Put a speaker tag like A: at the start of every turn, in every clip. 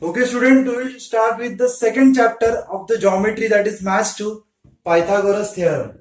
A: Okay, student, we will start with the second chapter of the geometry, that is Math 2, Pythagoras theorem.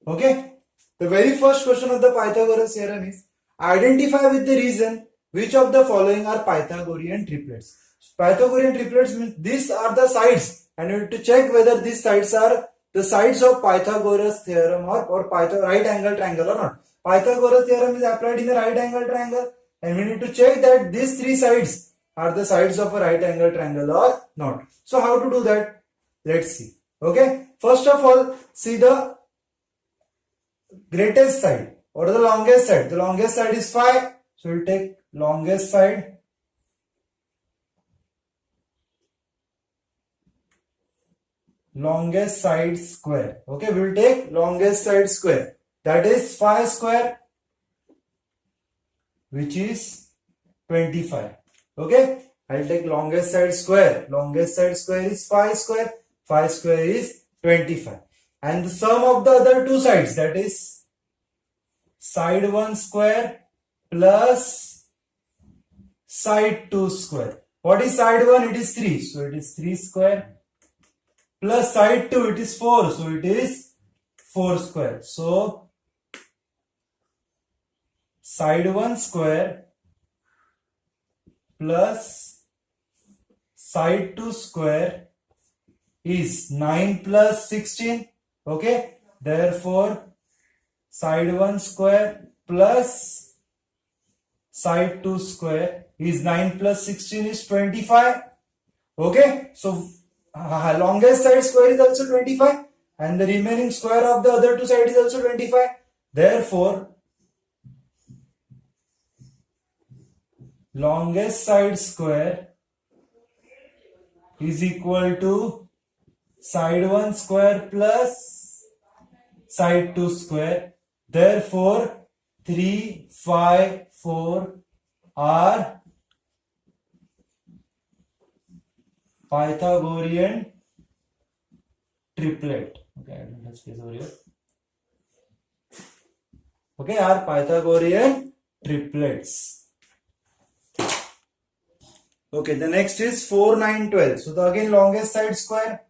A: Okay, the very first question of the Pythagoras theorem is identify with the reason which of the following are Pythagorean triplets. Pythagorean triplets means these are the sides, and you have to check whether these sides are the sides of Pythagoras theorem or right angle triangle or not. Pythagoras theorem is applied in the right angle triangle, and we need to check that these three sides are the sides of a right angle triangle or not. So how to do that? Let's see. Okay, first of all, see the greatest side or the longest side. The longest side is 5. So we'll take longest side. Longest side square. Okay, we'll take longest side square. That is 5 square, which is 25. Okay, I'll take longest side square. Longest side square is 5 square. 5 square is 25. And the sum of the other two sides, that is side 1 square plus side 2 square. What is side 1? It is 3. So it is 3 square. Plus side 2, it is 4. So it is 4 square. So side 1 square plus side 2 square is 9 plus 16. Okay. Therefore, side 1 square plus side 2 square is 9 plus 16 is 25. Okay. So, longest side square is also 25 and the remaining square of the other two sides is also 25. Therefore, longest side square is equal to side 1 square plus side 2 square. Therefore, 3, 5, 4 are Pythagorean triplet. Okay, I don't have space over here. Okay, are Pythagorean triplets. Okay, the next is 4, 9, 12. So the again longest side square.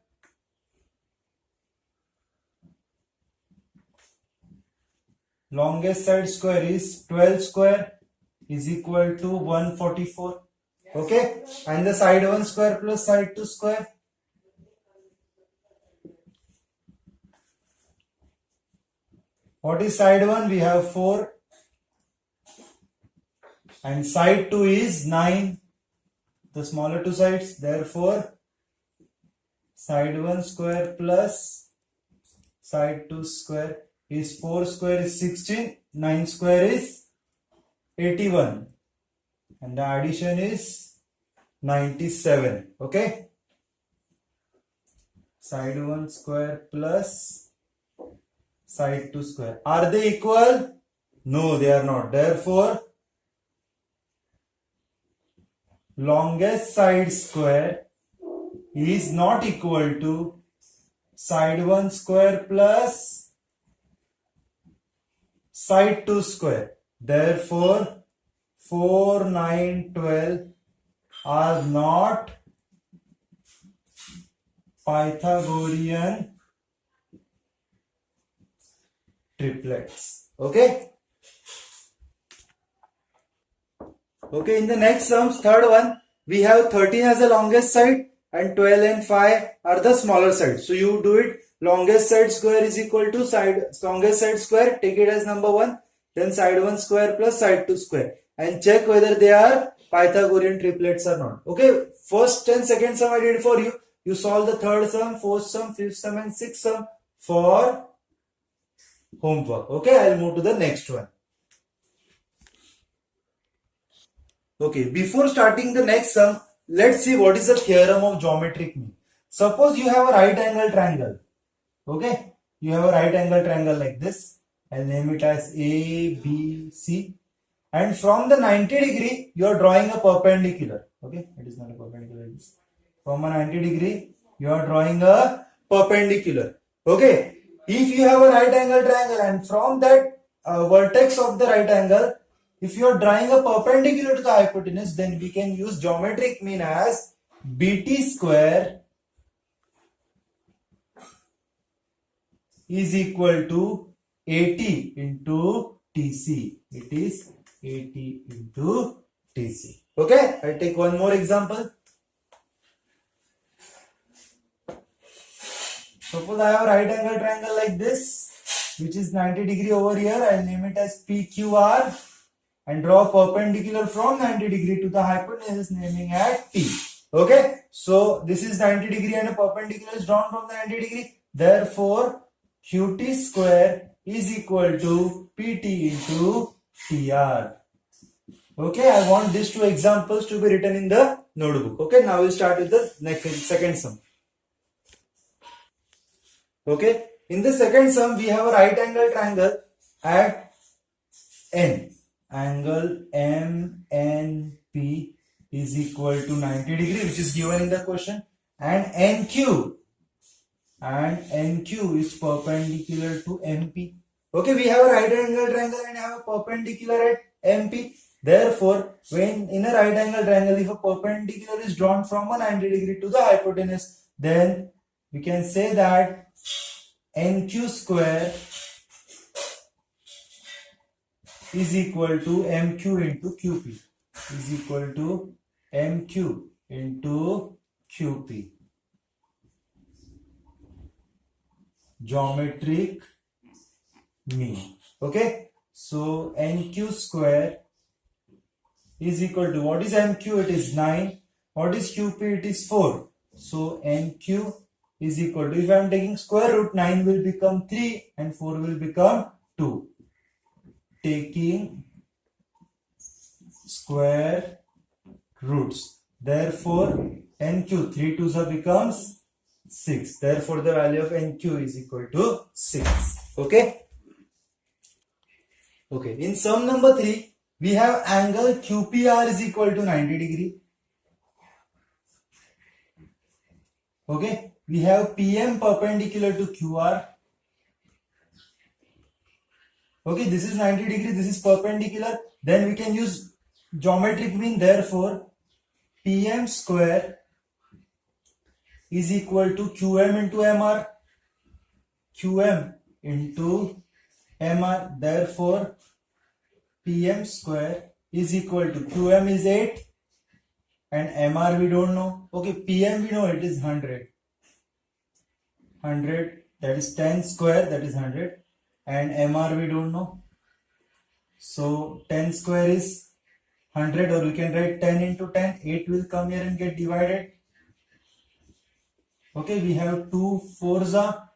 A: Longest side square is 12 square is equal to 144. Okay, and the side 1 square plus side 2 square. What is side 1? We have 4 and side 2 is 9. The smaller two sides. Therefore, side 1 square plus side 2 square is 4 square is 16. 9 square is 81. And the addition is 97. Okay. Side 1 square plus side 2 square. Are they equal? No, they are not. Therefore, longest side square is not equal to side 1 square plus side 2 square. Therefore, 4, 9, 12 are not Pythagorean triplets. Okay. Okay, in the next sums, third one, we have 13 as the longest side and 12 and 5 are the smaller side. So you do it, longest side square is equal to longest side square, take it as number 1, then side 1 square plus side 2 square and check whether they are Pythagorean triplets or not. Okay, first and second sum I did for you. You solve the third sum, fourth sum, fifth sum and sixth sum for homework. Okay, I'll move to the next one. Okay, before starting the next sum, let's see what is the theorem of geometric mean. Suppose you have a right angle triangle. Okay, you have a right angle triangle like this. I'll name it as A, B, C. And from the 90 degree, you are drawing a perpendicular. Okay, it is not a perpendicular. From a 90 degree, you are drawing a perpendicular. Okay, if you have a right angle triangle and from that vertex of the right angle, if you are drawing a perpendicular to the hypotenuse, then we can use geometric mean as BT square is equal to 80 into TC. It is 80 into TC. Okay, I take one more example. Suppose I have a right angle triangle like this, which is 90 degree over here. I will name it as PQR and draw a perpendicular from 90 degree to the hypotenuse, naming at T. Okay, so this is 90 degree and a perpendicular is drawn from the 90 degree. Therefore, QT square is equal to PT into TR. Okay, I want these two examples to be written in the notebook. Okay, now we'll start with the second sum. Okay, in the second sum, we have a right angle triangle at N. Angle MNP is equal to 90 degree, which is given in the question, and NQ is perpendicular to MP. Okay, we have a right angle triangle and have a perpendicular at MP. Therefore, when in a right angle triangle, if a perpendicular is drawn from a 90 degree to the hypotenuse, then we can say that NQ square is equal to MQ into QP is equal to MQ into QP. Geometric mean. Okay, so NQ square is equal to, what is MQ? It is 9. What is QP? It is 4. So NQ is equal to, if I am taking square root, 9 will become 3 and 4 will become 2. Taking square roots. Therefore, NQ 3 2s becomes 6. Therefore, the value of NQ is equal to 6. Okay. Okay. In sum number 3, we have angle QPR is equal to 90 degree. Okay. We have PM perpendicular to QR. Okay, this is 90 degree, this is perpendicular. Then we can use geometric mean. Therefore, PM square is equal to QM into MR. QM into MR. Therefore, PM square is equal to, QM is 8 and MR we don't know. Okay, PM we know, it is 100. 100, that is 10 square, that is 100. And MR we don't know. So 10 square is 100, or we can write 10 into 10. 8 will come here and get divided. Okay, we have 2 4s are,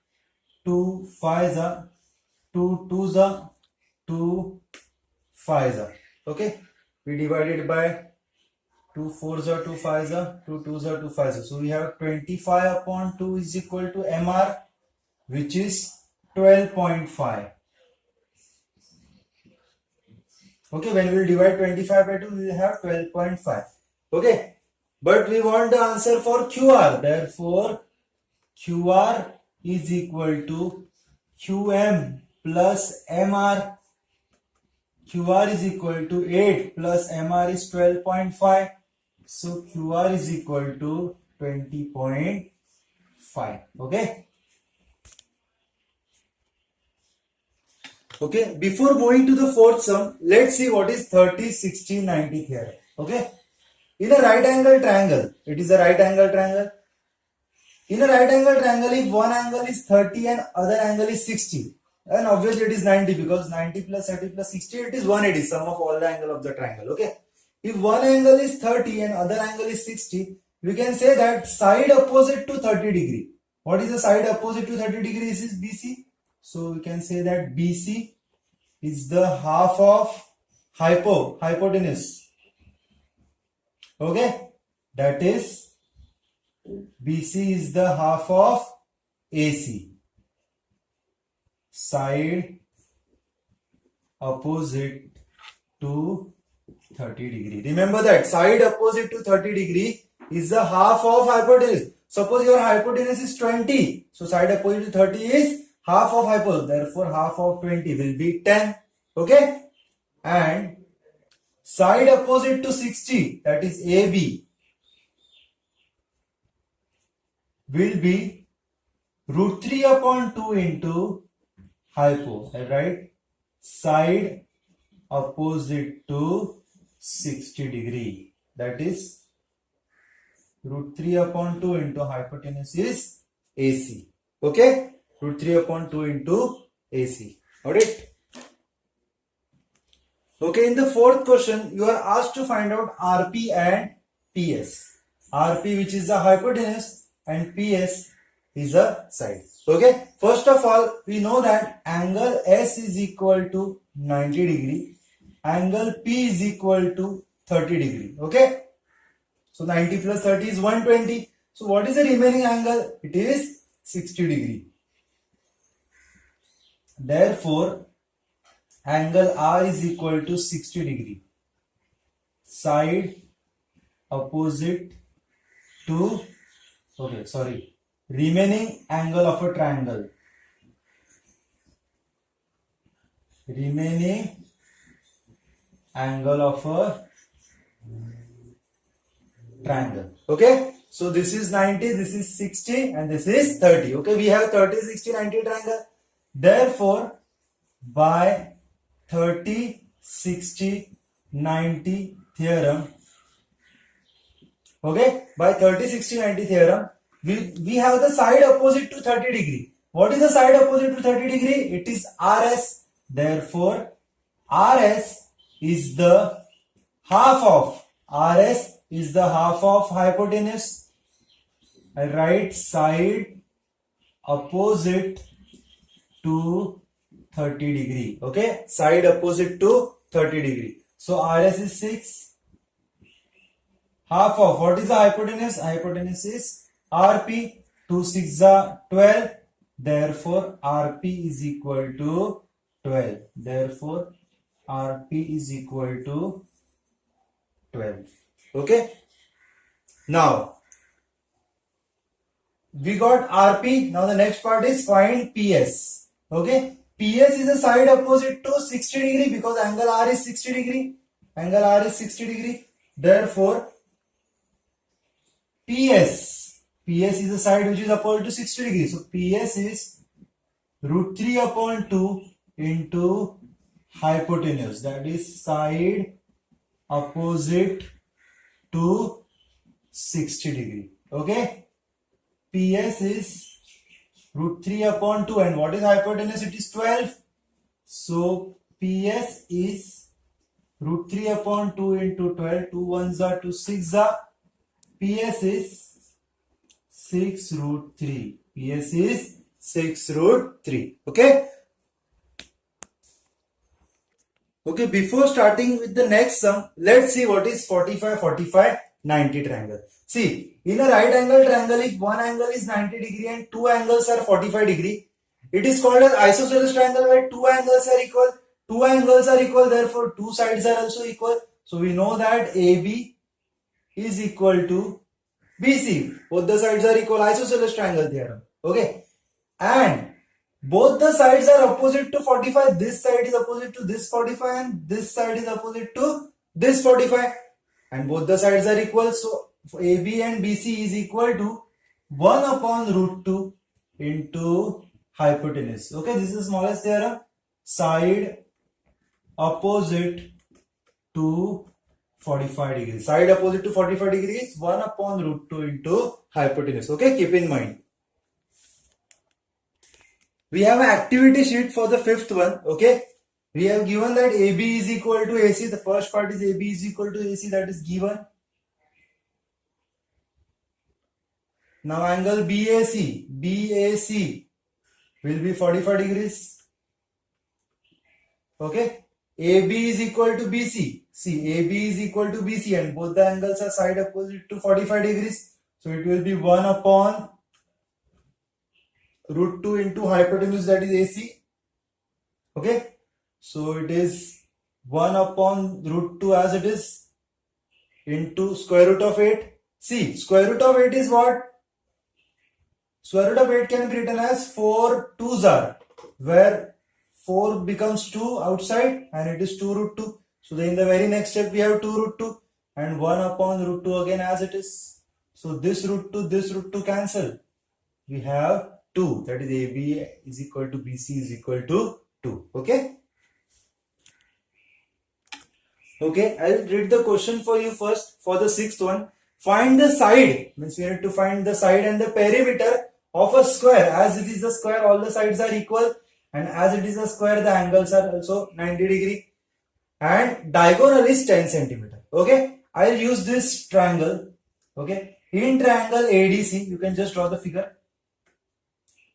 A: 2 5s are, 2 2s are, 2 5s are. Okay, we divided by 2 4s are, 2 5s are, 2 2s are, 2 5s are. So we have 25 upon 2 is equal to MR, which is 12.5. Okay, when we will divide 25 by 2, we will have 12.5. Okay, but we want the answer for QR. Therefore, QR is equal to QM plus MR. QR is equal to 8 plus MR is 12.5. So QR is equal to 20.5. Okay. Okay, before moving to the fourth sum, let's see what is 30, 60, 90 theorem. Okay, in a right angle triangle, it is a right angle triangle. In a right angle triangle, if one angle is 30 and other angle is 60, then obviously it is 90, because 90 plus 30 plus 60, it is 180, sum of all the angle of the triangle. Okay, if one angle is 30 and other angle is 60, we can say that side opposite to 30 degree. What is the side opposite to 30 degree? This is BC. So we can say that BC is the half of hypotenuse. Okay, that is BC is the half of AC. Side opposite to 30 degree. Remember that side opposite to 30 degree is the half of hypotenuse. Suppose your hypotenuse is 20. So side opposite to 30 is half of hypotenuse. Therefore, half of 20 will be 10. Okay. And side opposite to 60, that is AB, will be root 3 upon 2 into hypo, right? Side opposite to 60 degree. That is root 3 upon 2 into hypotenuse is AC. Okay? Root 3 upon 2 into AC. Alright? Okay, in the fourth question, you are asked to find out RP and PS. RP, which is the hypotenuse, and PS is a side. Okay, first of all, we know that angle S is equal to 90 degree, angle P is equal to 30 degree. Okay, so 90 plus 30 is 120. So what is the remaining angle? It is 60 degree. Therefore, angle R is equal to 60 degree. Side opposite to, remaining angle of a triangle. Remaining angle of a triangle. Okay. So this is 90, this is 60 and this is 30. Okay. We have 30, 60, 90 triangle. Therefore, by 30, 60, 90 theorem. Okay, by 30, 60, 90 theorem, we have the side opposite to 30 degree. What is the side opposite to 30 degree? It is RS. Therefore, RS is the half of hypotenuse. Right side opposite to 30 degree. Okay, side opposite to 30 degree. So RS is 6. Half of what is the hypotenuse? Hypotenuse is RP. 2 6 are 12. Therefore, RP is equal to 12. Therefore, RP is equal to 12. Okay. Now, we got RP. Now the next part is find PS. Okay. PS is the side opposite to 60 degree because angle R is 60 degree. Angle R is 60 degree. Therefore, PS is the side which is opposite to 60 degree. So PS is root 3 upon 2 into hypotenuse. That is side opposite to 60 degree. Okay. PS is root 3 upon 2 and what is hypotenuse? It is 12. So PS is root 3 upon 2 into 12. 2 ones are 2 6 are. PS is 6 root 3. PS is 6 root 3. Okay. Okay, before starting with the next sum, let's see what is 45, 45, 90 triangle. See, in a right angle triangle, if one angle is 90 degree and two angles are 45 degree, it is called as isosceles triangle where two angles are equal. Two angles are equal, therefore two sides are also equal. So we know that AB is equal to BC. Both the sides are equal, isosceles triangle theorem. Okay. And both the sides are opposite to 45. This side is opposite to this 45 and this side is opposite to this 45. And both the sides are equal. So AB and BC is equal to 1 upon root 2 into hypotenuse. Okay, this is the smallest theorem. Side opposite to 45 degrees. Side opposite to 45 degrees, 1 upon root 2 into hypotenuse. Okay, keep in mind. We have an activity sheet for the fifth one. Okay, we have given that AB is equal to AC. The first part is AB is equal to AC, that is given. Now angle BAC will be 45 degrees. Okay, AB is equal to BC. See, AB is equal to BC and both the angles are side opposite to 45 degrees. So it will be 1 upon root 2 into hypotenuse, that is AC. Okay, so it is 1 upon root 2 as it is into square root of 8. See, square root of 8 is what? Square root of 8 can be written as 4 2s are, where 4 becomes 2 outside and it is 2 root 2. So then in the very next step we have 2 root 2 and 1 upon root 2 again as it is. So this root 2 cancel. we have 2. That is AB is equal to BC is equal to 2. Okay. Okay, I'll read the question for you first for the sixth one. Find the side, means we need to find the side and the perimeter of a square. As it is a square, all the sides are equal, and as it is a square, the angles are also 90 degree, and diagonal is 10 centimeter. Okay, I'll use this triangle. Okay, in triangle ADC, you can just draw the figure.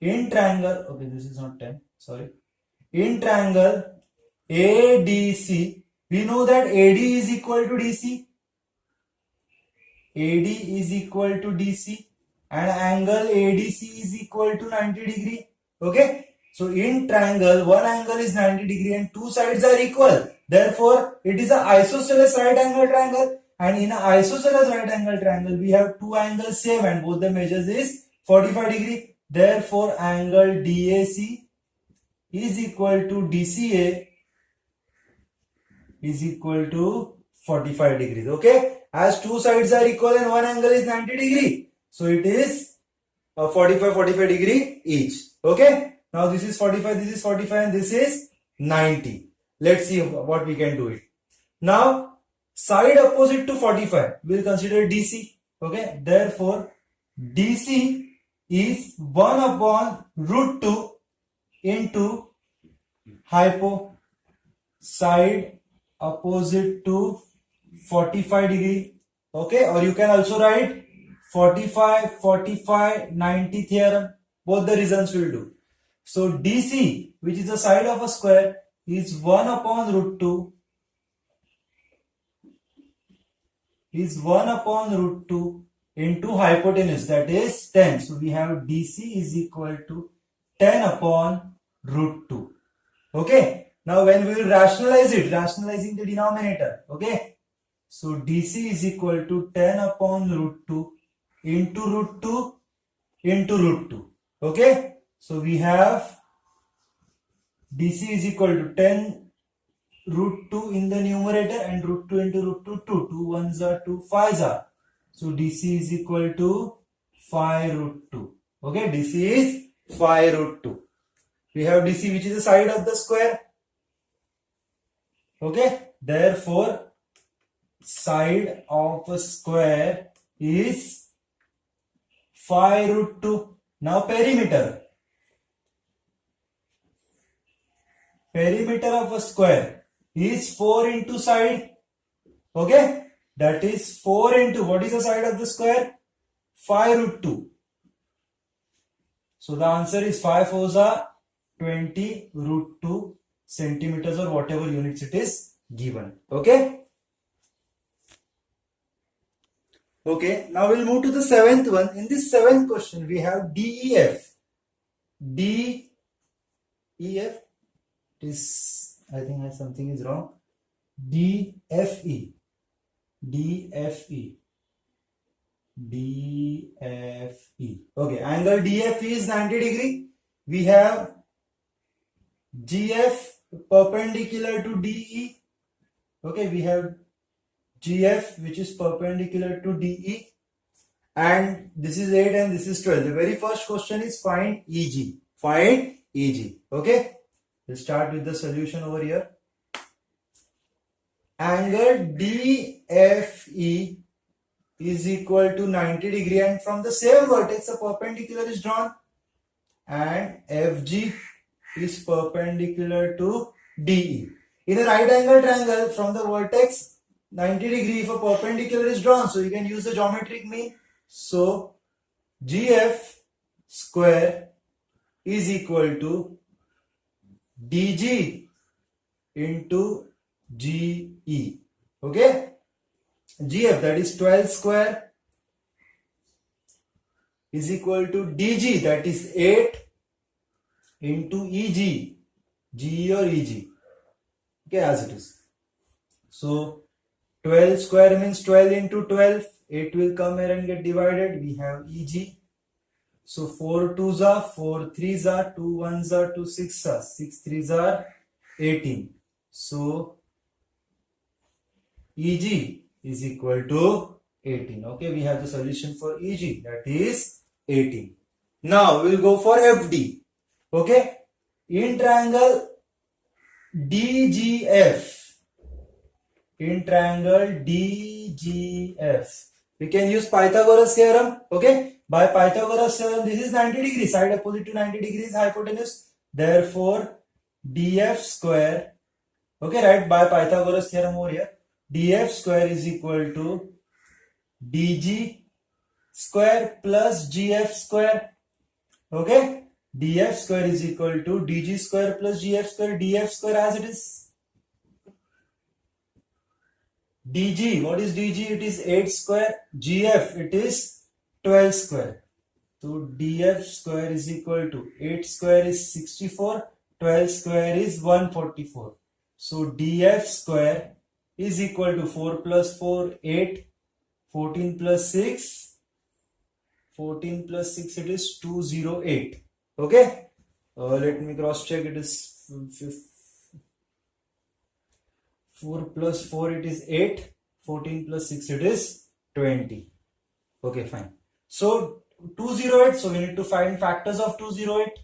A: In triangle, okay, this is not 10, sorry. In triangle ADC, we know that AD is equal to DC. AD is equal to DC and angle ADC is equal to 90 degree. Okay. So in triangle, one angle is 90 degree and two sides are equal. Therefore, it is an isosceles right angle triangle. And in an isosceles right angle triangle, we have two angles same and both the measures is 45 degree. Therefore, angle DAC is equal to DCA is equal to 45 degrees. Okay. As two sides are equal and one angle is 90 degree. So it is 45 degree each. Okay. Now this is 45, this is 45 and this is 90. Let's see what we can do it. Now side opposite to 45, we will consider DC. Okay. Therefore DC is 1 upon root 2 into hypo side opposite to 45 degree. Okay, or you can also write 45 45 90 theorem. Both the reasons will do. So DC, which is the side of a square, is 1 upon root 2 is 1 upon root 2 into hypotenuse, that is 10. So we have DC is equal to 10 upon root 2. Okay. Now when we will rationalize it, rationalizing the denominator. Okay. So DC is equal to 10 upon root 2 into root 2 into root 2. Okay. So we have DC is equal to 10 root 2 in the numerator and root 2 into root 2, 2. 2 ones are 2, 5s are. So DC is equal to 5 root 2. Okay. DC is 5 root 2. We have DC, which is the side of the square. Okay. Therefore, side of a square is 5 root 2. Now perimeter. Perimeter of a square is 4 into side. Okay. That is 4 into, what is the side of the square? 5 root 2. So the answer is 5 fours are 20 root 2 centimeters or whatever units it is given. Okay. Okay. Now we'll move to the seventh one. In this seventh question, we have DEF. DEF is, I think something is wrong. DFE. DFE. DFE. Okay, angle DFE is 90 degree. We have GF perpendicular to DE. Okay, we have GF which is perpendicular to DE, and this is 8 and this is 12. The very first question is find EG. Find EG. Okay, we'll start with the solution over here. Angle DFE is equal to 90 degree, and from the same vertex a perpendicular is drawn, and FG is perpendicular to DE. In a right angle triangle, from the vertex 90 degree if a perpendicular is drawn, so you can use the geometric mean. So GF square is equal to DG into GE. Okay, GF, that is 12 square, is equal to DG, that is 8 into EG, GE or EG. Okay, as it is. So 12 square means 12 into 12. 8 will come here and get divided. We have EG. So 4 2s are 4 3s are 2 1s are 2 6s are 6 3s are 18. So EG is equal to 18. Okay, we have the solution for EG, that is 18. Now we'll go for FD. Okay. In triangle DGF, we can use Pythagoras theorem. Okay. By Pythagoras theorem, this is 90 degrees, side opposite to 90 degrees hypotenuse. Therefore, DF square, okay, right, by Pythagoras theorem over here, DF square is equal to DG square plus GF square. Okay, DF square is equal to DG square plus GF square, DF square as it is. DG, what is DG? It is 8 square. GF, it is 12 square. So DF square is equal to 8 square is 64, 12 square is 144. So DF square is equal to 4 plus 4, 8, 14 plus 6, 14 plus 6, it is 208. Okay, let me cross check. It is 4 plus 4, it is 8, 14 plus 6, it is 20. Okay, fine. So 208, so we need to find factors of 208.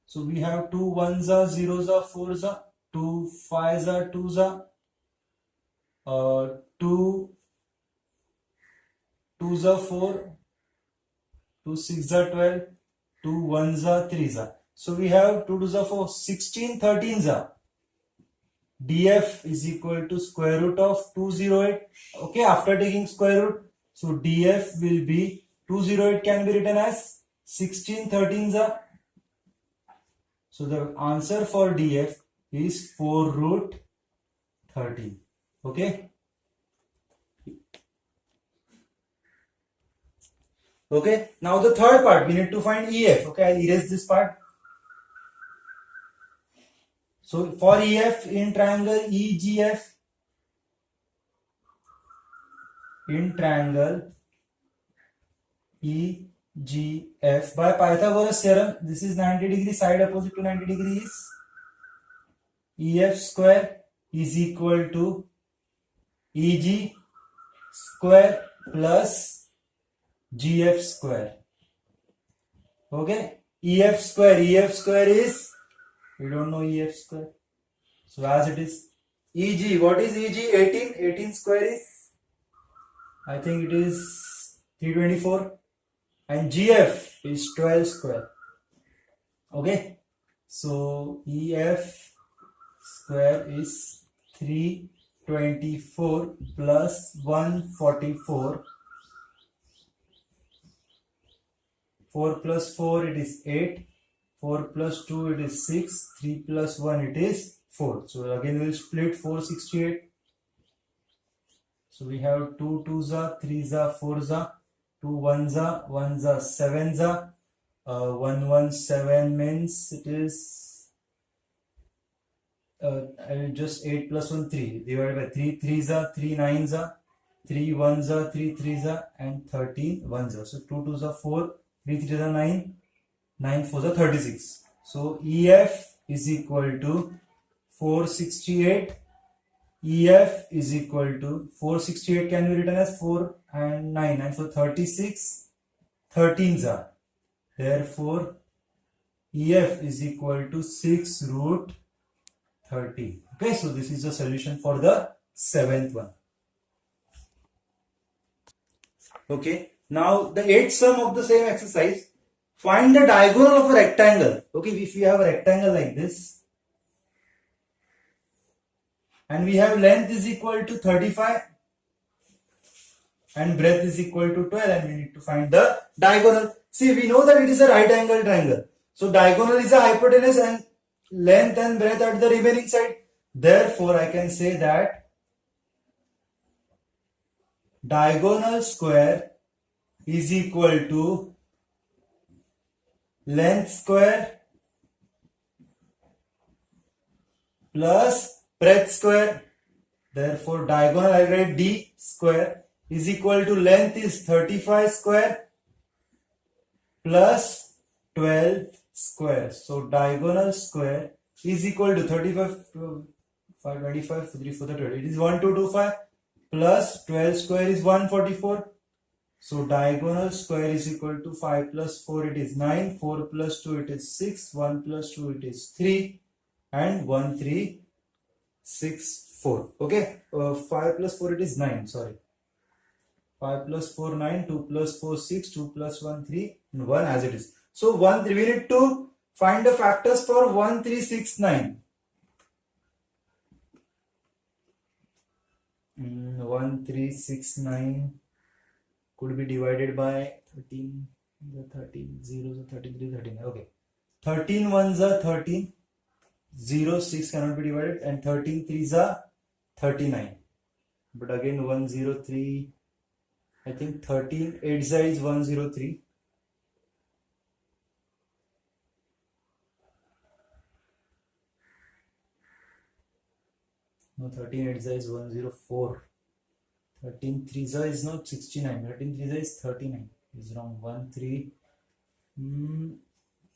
A: So we have 2 1s are 0s are 4s are 2 5s are 2s are 2 2s are 4, 2 6s are 12, 2 1s are 3s are. So we have 2 2s are 4, 16 13s are. DF is equal to square root of 208. Okay, after taking square root, so DF will be 208 can be written as 16 13s are. So the answer for DF is 4 root 13. Okay. Okay. Now the third part, we need to find EF. Okay, I'll erase this part. So for EF in triangle EGF, by Pythagoras theorem, this is 90 degrees, side opposite to 90 degrees. EF square is equal to EG square plus GF square. Okay, EF square is, we don't know EF square, so as it is. EG, what is EG? 18 square is, I think it is 324, and GF is 12 square. Okay, so EF square is 324 plus 144. 4 plus 4, it is 8. 4 plus 2, it is 6. 3 plus 1, it is 4. So again we will split 468. So we have 2 2s are, 3s are, 4s are, 2 1s are, 1s are, 7s are. 117 means it is, I will just 8 plus 1 3 divided by 3 3s are, 3 9s are, 3 1s are, 3 3s are, and 13 1s are. So 2 2s are 4, 3 3s are 9, 9 4s are 36. So EF is equal to 468. EF is equal to 468 can be written as 4 and 9, and so 36 13s are. Therefore EF is equal to 6 root 13. Okay, so this is the solution for the seventh one. Okay, now the eighth sum of the same exercise. Find the diagonal of a rectangle. Okay, if we have a rectangle like this, and we have length is equal to 35 and breadth is equal to 12, and we need to find the diagonal. See, we know that it is a right angle triangle. So diagonal is a hypotenuse and length and breadth at the remaining side. Therefore, I can say that diagonal square is equal to length square plus breadth square. Therefore, diagonal, I write D square is equal to length is 35 square plus 12 square. So diagonal square is equal to 35, 525, 3 4 30. It is 1225 plus 12 square is 144. So diagonal square is equal to 5 plus 4 it is 9, 4 plus 2 it is 6, 1 plus 2 it is 3 and 1 3 6 4. Okay, 5 plus 4 it is 9, sorry. 5 plus 4 9, 2 plus 4 6, 2 plus 1 3 and 1 as it is. So 1 3, we need to find the factors for 1 3 6 9. 1 3 6 9 could be divided by 13, the 13 zeros are 33 39. Okay, 13 ones are 13, 0 6 cannot be divided, and 13 threes are 39. But again 103, I think 13 8 is 103. No, 13 8 is 104. 13 3 is not 69. 13 3 is 39. Is wrong. 1 3.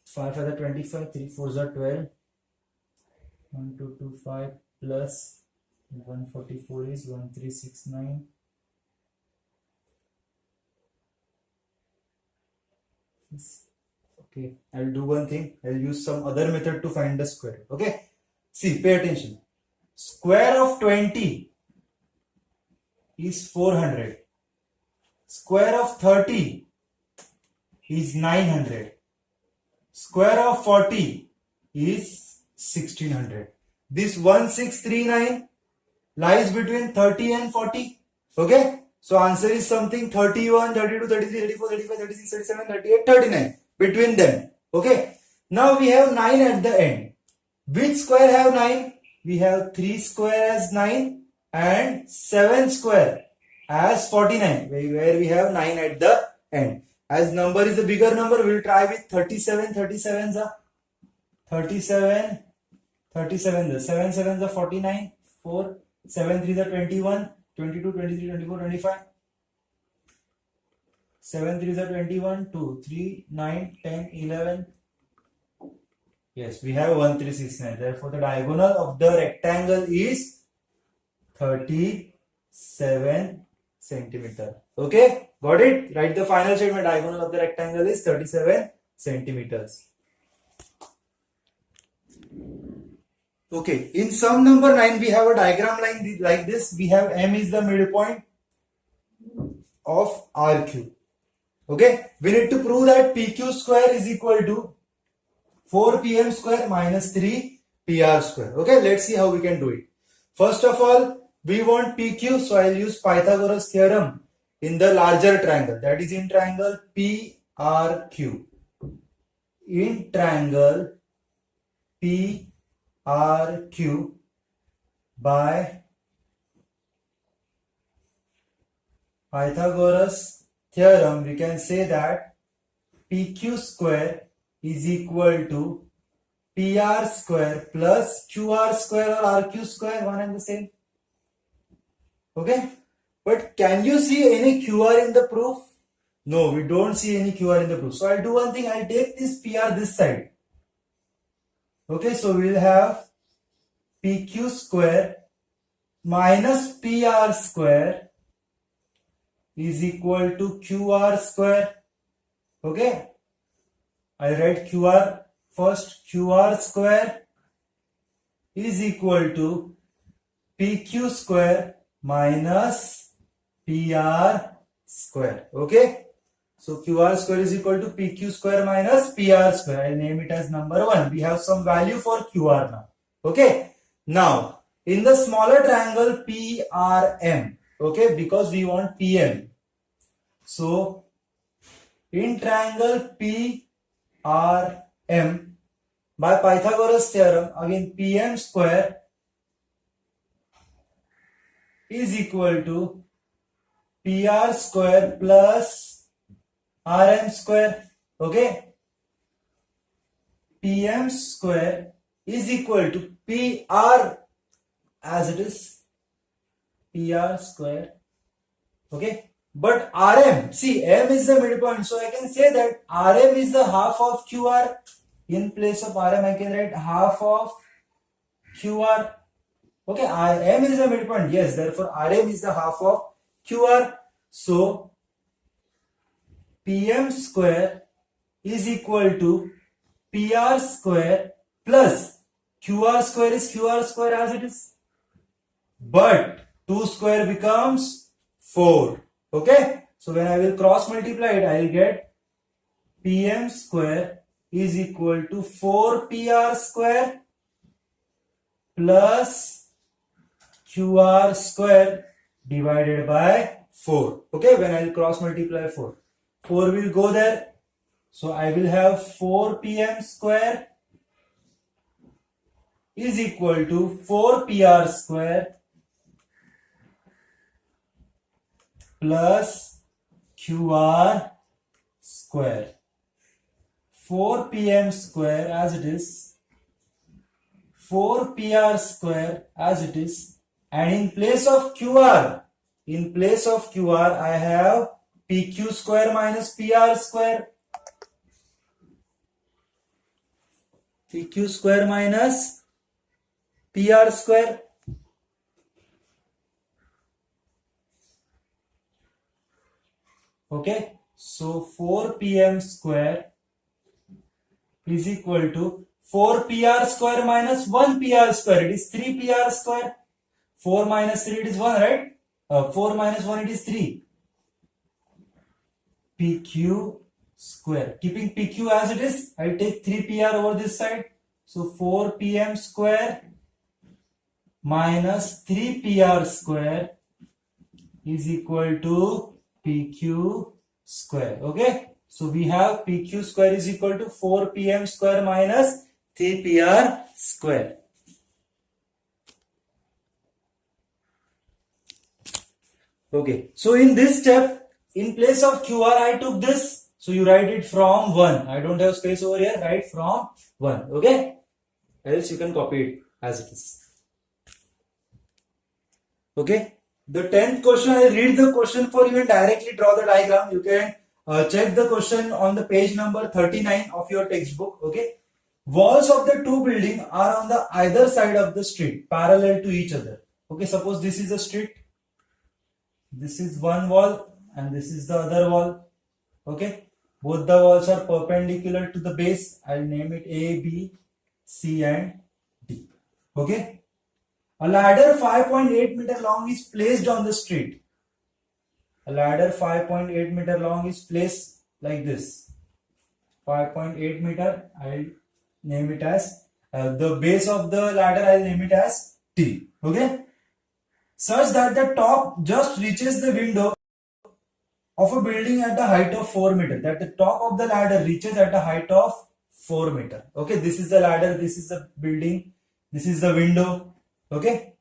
A: 5 5 are 25. 3 4 are 12. 1 2 2 5 plus 144 is 1369. Okay, I'll do one thing. I'll use some other method to find the square. Okay, see, pay attention. Square of 20 is 400. Square of 30 is 900. Square of 40 is 1600. This 1639 lies between 30 and 40. Okay, so answer is something 31, 32, 33, 34, 35, 36, 37, 38, 39. Between them. Okay, now we have 9 at the end. Which square have 9? We have 3 square as 9 and 7 square as 49, where we have 9 at the end. As number is a bigger number, we will try with 37. 37 are 37, 37 the 7 7 are 49, 4 7 3 are 21, 22, 23, 24, 25. 7 3 are 21, 2 3 9 10 11. Yes, we have 1369. Therefore, the diagonal of the rectangle is 37 centimeter. Okay, got it? Write the final statement. Diagonal of the rectangle is 37 centimeters. Okay, in sum number 9, we have a diagram like this. We have M is the midpoint of RQ. Okay, we need to prove that PQ square is equal to 4PM square minus 3PR square. Okay, let's see how we can do it. First of all, we want PQ, so I'll use Pythagoras theorem in the larger triangle, that is in triangle PRQ. In triangle PRQ by Pythagoras theorem, we can say that PQ square is equal to PR square plus QR square or RQ square, one and the same. Okay, but can you see any QR in the proof? No, we don't see any QR in the proof. So I'll do one thing, I'll take this PR this side. Okay, so we'll have PQ square minus PR square is equal to QR square. Okay, I write QR first. QR square is equal to PQ square minus PR square. Okay, so QR square is equal to PQ square minus PR square. I name it as number 1. We have some value for QR now. Okay, now in the smaller triangle PRM, okay, because we want PM, so in triangle PRM, by Pythagoras theorem, again PM square is equal to PR square plus RM square. Okay, PM square is equal to PR as it is, PR square. Okay, but RM, see, M is the midpoint, so I can say that RM is the half of QR. In place of RM, I can write half of QR. Okay, M is the midpoint, yes, therefore RM is the half of QR. So PM square is equal to PR square plus QR square is QR square as it is. But 2 square becomes 4. Okay. So when I will cross multiply it, I will get PM square is equal to 4 PR square plus QR square divided by 4. Okay, when I will cross multiply 4, 4 will go there. So I will have 4 PM square is equal to 4 PR square plus QR square. 4 PM square as it is, 4 PR square as it is, and in place of QR, I have PQ square minus PR square. PQ square minus PR square. Okay, so 4 PM square is equal to 4 PR square minus 1 PR square. It is 3 PR square. 4 minus 3 it is 1, right? 4 minus 1 it is 3. PQ square. Keeping PQ as it is, I take 3 PR over this side. So 4 PM square minus 3 PR square is equal to PQ square. Okay. So we have PQ square is equal to 4 PM square minus 3 PR square. Okay. So in this step, in place of QR, I took this. So you write it from 1. I don't have space over here. Write from 1. Okay. Else you can copy it as it is. Okay. The 10th question, I'll read the question for you and directly draw the diagram. You can check the question on the page number 39 of your textbook. Okay. Walls of the two buildings are on the either side of the street, parallel to each other. Okay. Suppose this is a street. This is one wall and this is the other wall. Okay. Both the walls are perpendicular to the base. I'll name it A, B, C and D. Okay. A ladder 5.8 meter long is placed on the street. A ladder 5.8 meter long is placed like this. 5.8 meter, I'll name it as, the base of the ladder I'll name it as T. Okay. Such that the top just reaches the window of a building at the height of 4 meter. That the top of the ladder reaches at a height of 4 meter. Okay. This is the ladder. This is the building. This is the window. Okay.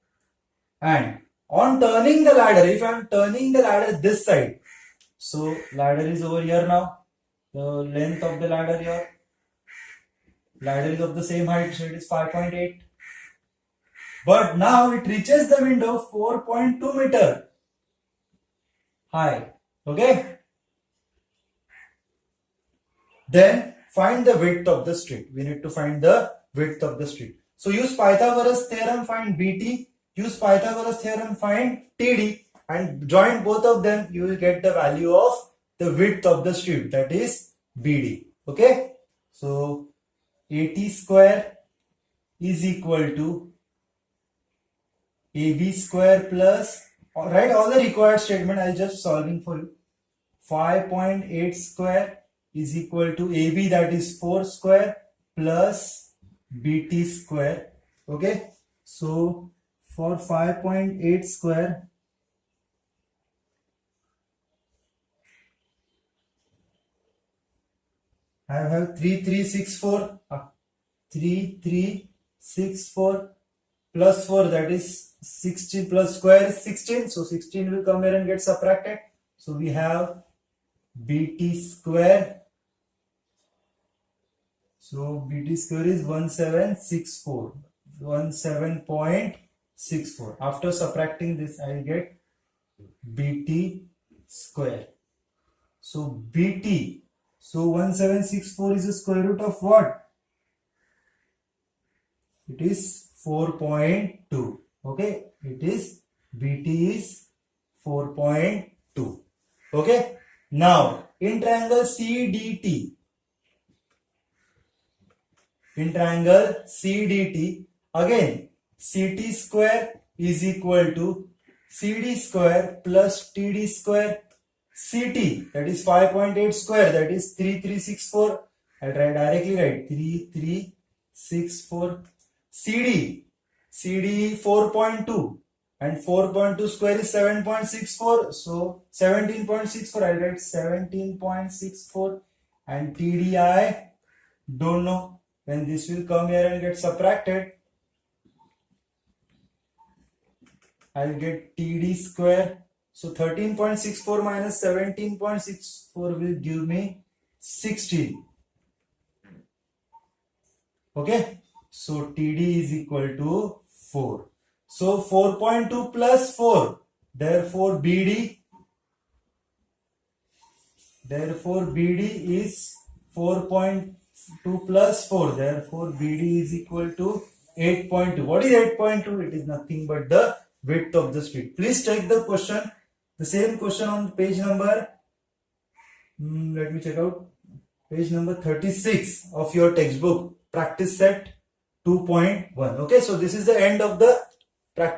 A: And on turning the ladder, if I am turning the ladder this side, so ladder is over here now. The length of the ladder here. Ladder is of the same height, so it is 5.8. But now it reaches the window 4.2 meter high. Okay. Then find the width of the street. We need to find the width of the street. So use Pythagoras theorem, find BT. Use Pythagoras theorem, find TD, and join both of them. You will get the value of the width of the street, that is BD. Okay. So AT square is equal to AB square plus, write all the required statement. I'll just solving for you. 5.8 square is equal to AB, that is 4 square, plus BT square. Okay. So for 5.8 square, I have 3364. 3364 plus 4, that is 16, plus square is 16. So 16 will come here and get subtracted. So we have BT square. So BT square is 1764. 17.64. After subtracting this, I will get BT square. So BT, so 1764 is the square root of what? It is 4.2. Okay, it is BT is 4.2. Okay, now in triangle CDT, in triangle CDT, again CT square is equal to CD square plus TD square. CT, that is 5.8 square, that is 3364. I'll try directly write 3364. CD 4.2 and 4.2 square is 7.64, so 17.64. I'll write 17.64. And TD I don't know. When this will come here and get subtracted, I'll get TD square. So 13.64 minus 17.64 will give me 16. Okay. So TD is equal to 4. So 4.2 plus 4. Therefore BD is 4.2 plus 4. Therefore BD is equal to 8.2. What is 8.2? It is nothing but the width of the street. Please check the question. The same question on page number, let me check out, page number 36 of your textbook, practice set 2.1. Okay, so this is the end of the practice.